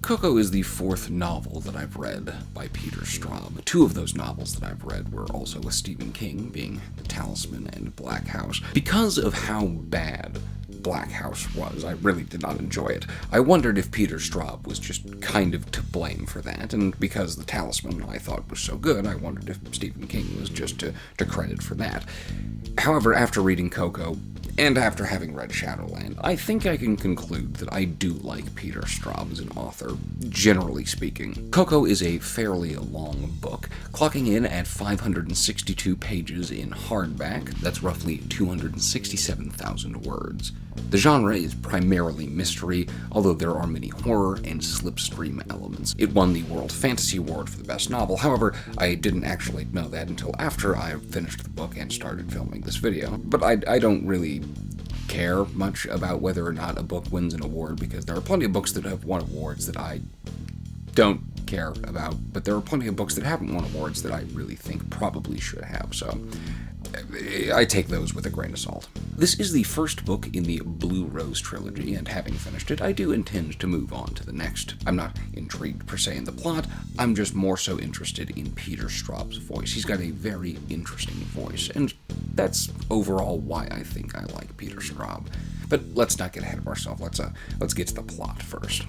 Koko is the fourth novel that I've read by Peter Straub. Two of those novels that I've read were also with Stephen King, being The Talisman and Black House. Because of how bad Black House was, I really did not enjoy it. I wondered if Peter Straub was just kind of to blame for that, and because The Talisman I thought was so good, I wondered if Stephen King was just to credit for that. However, after reading Koko, and after having read Shadowland, I think I can conclude that I do like Peter Straub as an author, generally speaking. Koko is a fairly long book, clocking in at 562 pages in hardback. That's roughly 267,000 words. The genre is primarily mystery, although there are many horror and slipstream elements. It won the World Fantasy Award for the best novel. However, I didn't actually know that until after I finished the book and started filming this video. But I don't really care much about whether or not a book wins an award, because there are plenty of books that have won awards that I don't care about, but there are plenty of books that haven't won awards that I really think probably should have, so I take those with a grain of salt. This is the first book in the Blue Rose trilogy, and having finished it, I do intend to move on to the next. I'm not intrigued per se in the plot, I'm just more so interested in Peter Straub's voice. He's got a very interesting voice, and that's overall why I think I like Peter Straub. But let's not get ahead of ourselves, let's get to the plot first.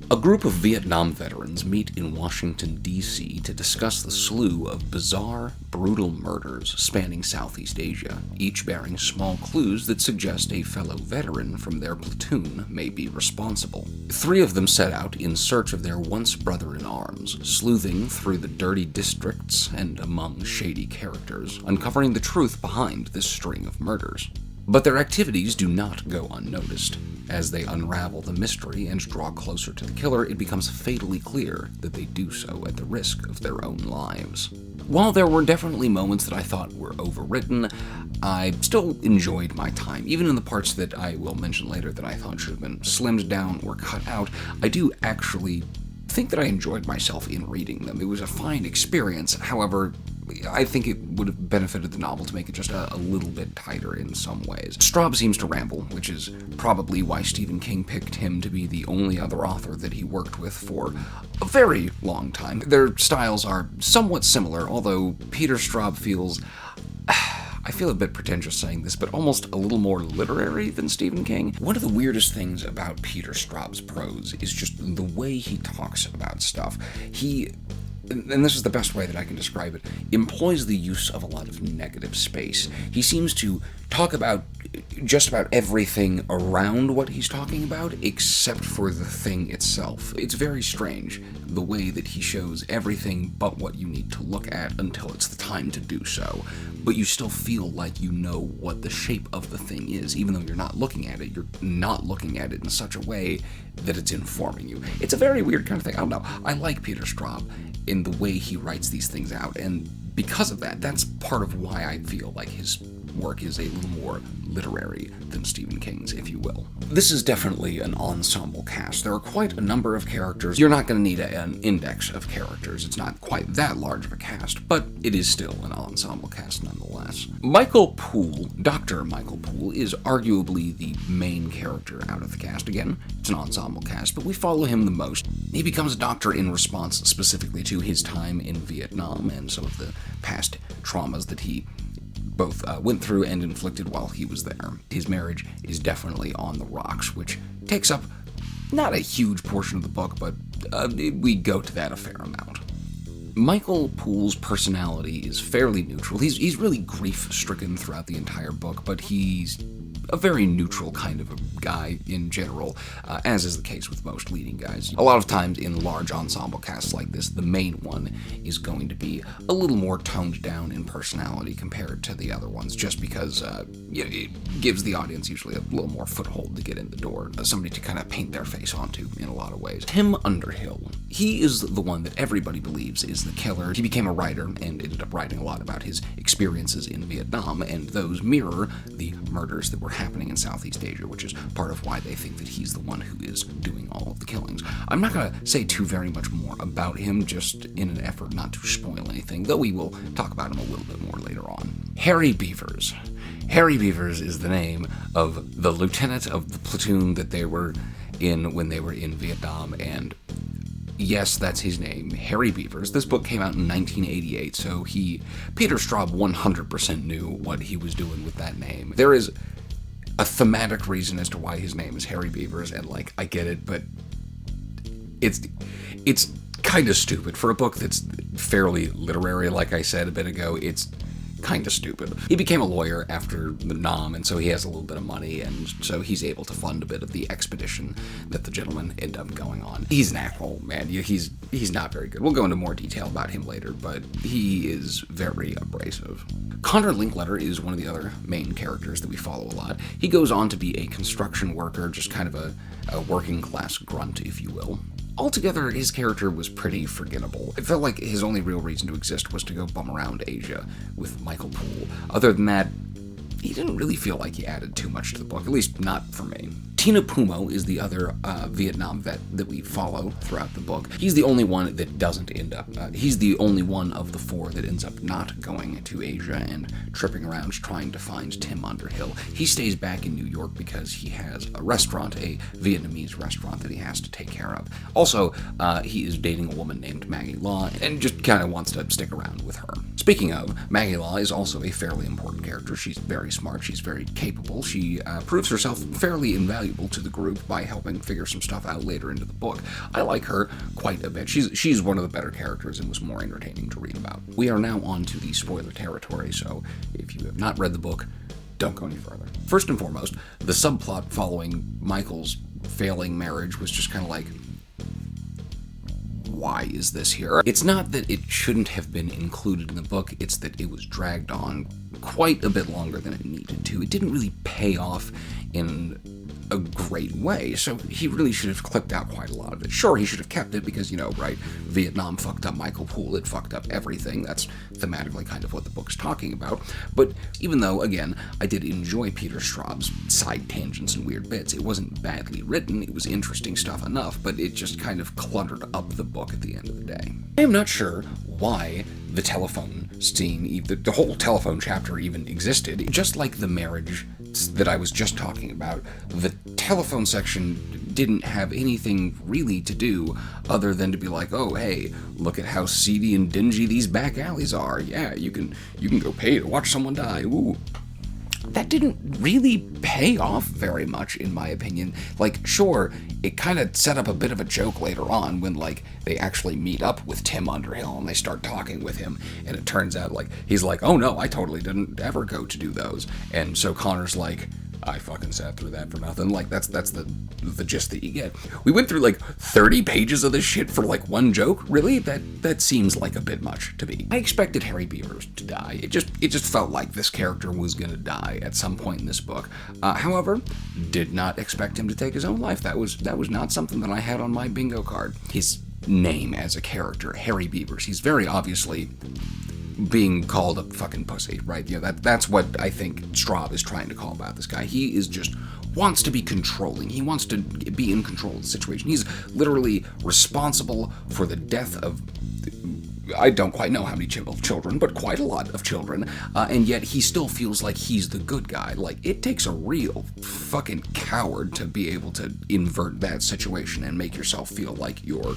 A group of Vietnam veterans meet in Washington, D.C. to discuss the slew of bizarre, brutal murders spanning Southeast Asia, each bearing small clues that suggest a fellow veteran from their platoon may be responsible. Three of them set out in search of their once brother-in-arms, sleuthing through the dirty districts and among shady characters, uncovering the truth behind this string of murders. But their activities do not go unnoticed. As they unravel the mystery and draw closer to the killer, it becomes fatally clear that they do so at the risk of their own lives. While there were definitely moments that I thought were overwritten, I still enjoyed my time. Even in the parts that I will mention later that I thought should have been slimmed down or cut out, I do actually think that I enjoyed myself in reading them. It was a fine experience. However, I think it would have benefited the novel to make it just a little bit tighter in some ways. Straub seems to ramble, which is probably why Stephen King picked him to be the only other author that he worked with for a very long time. Their styles are somewhat similar, although Peter Straub feels, I feel a bit pretentious saying this, but almost a little more literary than Stephen King. One of the weirdest things about Peter Straub's prose is just the way he talks about stuff. He, and this is the best way that I can describe it, employs the use of a lot of negative space. He seems to talk about just about everything around what he's talking about, except for the thing itself. It's very strange, the way that he shows everything but what you need to look at until it's the time to do so. But you still feel like you know what the shape of the thing is, even though you're not looking at it. You're not looking at it in such a way that it's informing you. It's a very weird kind of thing. I don't know. I like Peter Straub in the way he writes these things out, and because of that, that's part of why I feel like his work is a little more literary than Stephen King's, if you will. This is definitely an ensemble cast. There are quite a number of characters. You're not going to need an index of characters. It's not quite that large of a cast, but it is still an ensemble cast nonetheless. Michael Poole, Dr. Michael Poole, is arguably the main character out of the cast. Again, it's an ensemble cast, but we follow him the most. He becomes a doctor in response specifically to his time in Vietnam and some of the past traumas that he both went through and inflicted while he was there. His marriage is definitely on the rocks, which takes up not a huge portion of the book, but we go to that a fair amount. Michael Poole's personality is fairly neutral. He's really grief-stricken throughout the entire book, but he's a very neutral kind of a guy in general, as is the case with most leading guys. A lot of times in large ensemble casts like this, the main one is going to be a little more toned down in personality compared to the other ones, just because it gives the audience usually a little more foothold to get in the door, somebody to kind of paint their face onto in a lot of ways. Tim Underhill, he is the one that everybody believes is the killer. He became a writer and ended up writing a lot about his experiences in Vietnam, and those mirror the murders that were happening in Southeast Asia, which is part of why they think that he's the one who is doing all of the killings. I'm not going to say too very much more about him, just in an effort not to spoil anything, though we will talk about him a little bit more later on. Harry Beavers. Harry Beavers is the name of the lieutenant of the platoon that they were in when they were in Vietnam, and yes, that's his name, Harry Beavers. This book came out in 1988, so Peter Straub 100% knew what he was doing with that name. There is a thematic reason as to why his name is Harry Beavers, and, like, I get it, but it's kind of stupid. For a book that's fairly literary, like I said a bit ago, it's kind of stupid. He became a lawyer after the Nam, and so he has a little bit of money, and so he's able to fund a bit of the expedition that the gentlemen end up going on. He's an asshole, man. He's not very good. We'll go into more detail about him later, but he is very abrasive. Connor Linkletter is one of the other main characters that we follow a lot. He goes on to be a construction worker, just kind of a working class grunt, if you will. Altogether, his character was pretty forgettable. It felt like his only real reason to exist was to go bum around Asia with Michael Poole. Other than that, he didn't really feel like he added too much to the book, at least not for me. Tina Pumo is the other Vietnam vet that we follow throughout the book. He's the only one that doesn't end up, he's the only one of the four that ends up not going to Asia and tripping around trying to find Tim Underhill. He stays back in New York because he has a restaurant, a Vietnamese restaurant that he has to take care of. Also, he is dating a woman named Maggie Law and just kind of wants to stick around with her. Speaking of, Maggie Law is also a fairly important character. She's very smart, she's very capable, she proves herself fairly invaluable to the group by helping figure some stuff out later into the book. I like her quite a bit. She's one of the better characters and was more entertaining to read about. We are now on to the spoiler territory, so if you have not read the book, don't go any further. First and foremost, the subplot following Michael's failing marriage was just kind of like, why is this here? It's not that it shouldn't have been included in the book, it's that it was dragged on quite a bit longer than it needed to. It didn't really pay off in a great way, so he really should have clipped out quite a lot of it. Sure, he should have kept it because, right, Vietnam fucked up Michael Poole, it fucked up everything. That's thematically kind of what the book's talking about. But even though, again, I did enjoy Peter Straub's side tangents and weird bits, it wasn't badly written, it was interesting stuff enough, but it just kind of cluttered up the book at the end of the day. I am not sure why the telephone scene, the whole telephone chapter even existed. Just like the marriage that I was just talking about, the telephone section didn't have anything really to do other than to be like, oh, hey, look at how seedy and dingy these back alleys are. Yeah, you can go pay to watch someone die. Ooh. That didn't really pay off very much, in my opinion. Like, sure, it kind of set up a bit of a joke later on when, like, they actually meet up with Tim Underhill and they start talking with him, and it turns out, like, he's like, oh no, I totally didn't ever go to do those. And so Connor's like, I fucking sat through that for nothing. Like, that's the gist that you get. We went through, like, 30 pages of this shit for, like, one joke? Really? That seems like a bit much to me. I expected Harry Beavers to die. It just felt like this character was gonna die at some point in this book. However, did not expect him to take his own life. That was not something that I had on my bingo card. His name as a character, Harry Beavers, he's very obviously being called a fucking pussy, right? Yeah, that's what I think Straub is trying to call about this guy. He is just wants to be controlling. He wants to be in control of the situation. He's literally responsible for the death of, I don't quite know how many children, but quite a lot of children, and yet he still feels like he's the good guy. Like, it takes a real fucking coward to be able to invert that situation and make yourself feel like you're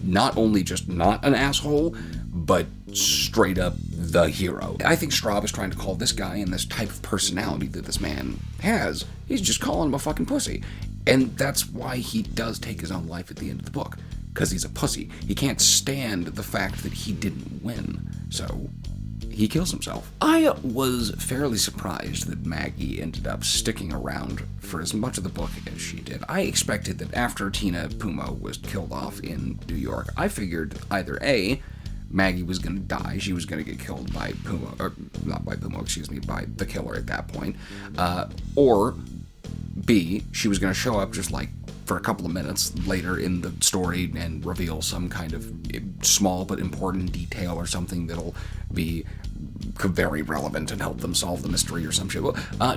not only just not an asshole, but straight up the hero. I think Straub is trying to call this guy and this type of personality that this man has, he's just calling him a fucking pussy. And that's why he does take his own life at the end of the book, because he's a pussy. He can't stand the fact that he didn't win, so he kills himself. I was fairly surprised that Maggie ended up sticking around for as much of the book as she did. I expected that after Tina Pumo was killed off in New York, I figured either A, Maggie was going to die, she was going to get killed by Pumo, or not by Pumo, excuse me, by the killer at that point, or B, she was going to show up just like for a couple of minutes later in the story and reveal some kind of small but important detail or something that'll be very relevant and helped them solve the mystery or some shit.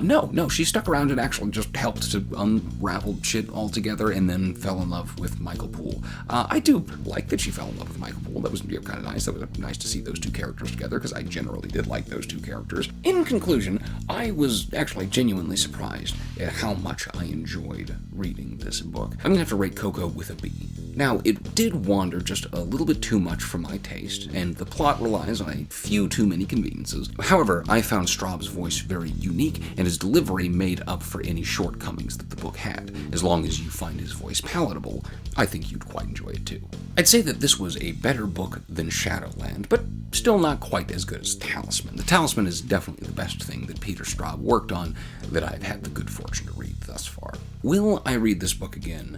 No, she stuck around and actually just helped to unravel shit altogether and then fell in love with Michael Poole. I do like that she fell in love with Michael Poole. That was kind of nice. That was nice to see those two characters together, because I generally did like those two characters. In conclusion, I was actually genuinely surprised at how much I enjoyed reading this book. I'm gonna have to rate Koko with a B. Now, it did wander just a little bit too much for my taste, and the plot relies on a few too many conveniences. However, I found Straub's voice very unique, and his delivery made up for any shortcomings that the book had. As long as you find his voice palatable, I think you'd quite enjoy it too. I'd say that this was a better book than Shadowland, but still not quite as good as Talisman. The Talisman is definitely the best thing that Peter Straub worked on that I've had the good fortune to read thus far. Will I read this book again?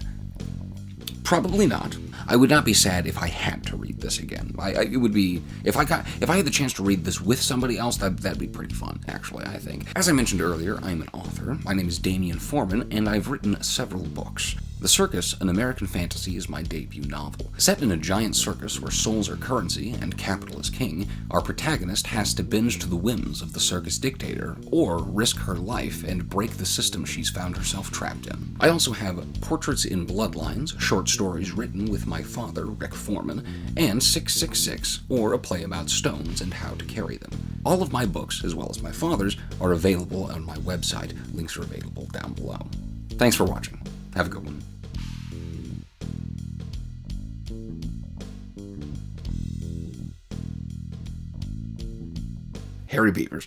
Probably not. I would not be sad if I had to read this again. It would be, if I had the chance to read this with somebody else, that'd be pretty fun, actually, I think. As I mentioned earlier, I'm an author. My name is Damian Foreman, and I've written several books. The Circus, an American Fantasy, is my debut novel. Set in a giant circus where souls are currency and capital is king, our protagonist has to bend to the whims of the circus dictator, or risk her life and break the system she's found herself trapped in. I also have Portraits in Bloodlines, short stories written with my father, Rick Foreman, and 666, or a play about stones and how to carry them. All of my books, as well as my father's, are available on my website. Links are available down below. Thanks for watching. Have a good one. Harry Beavers.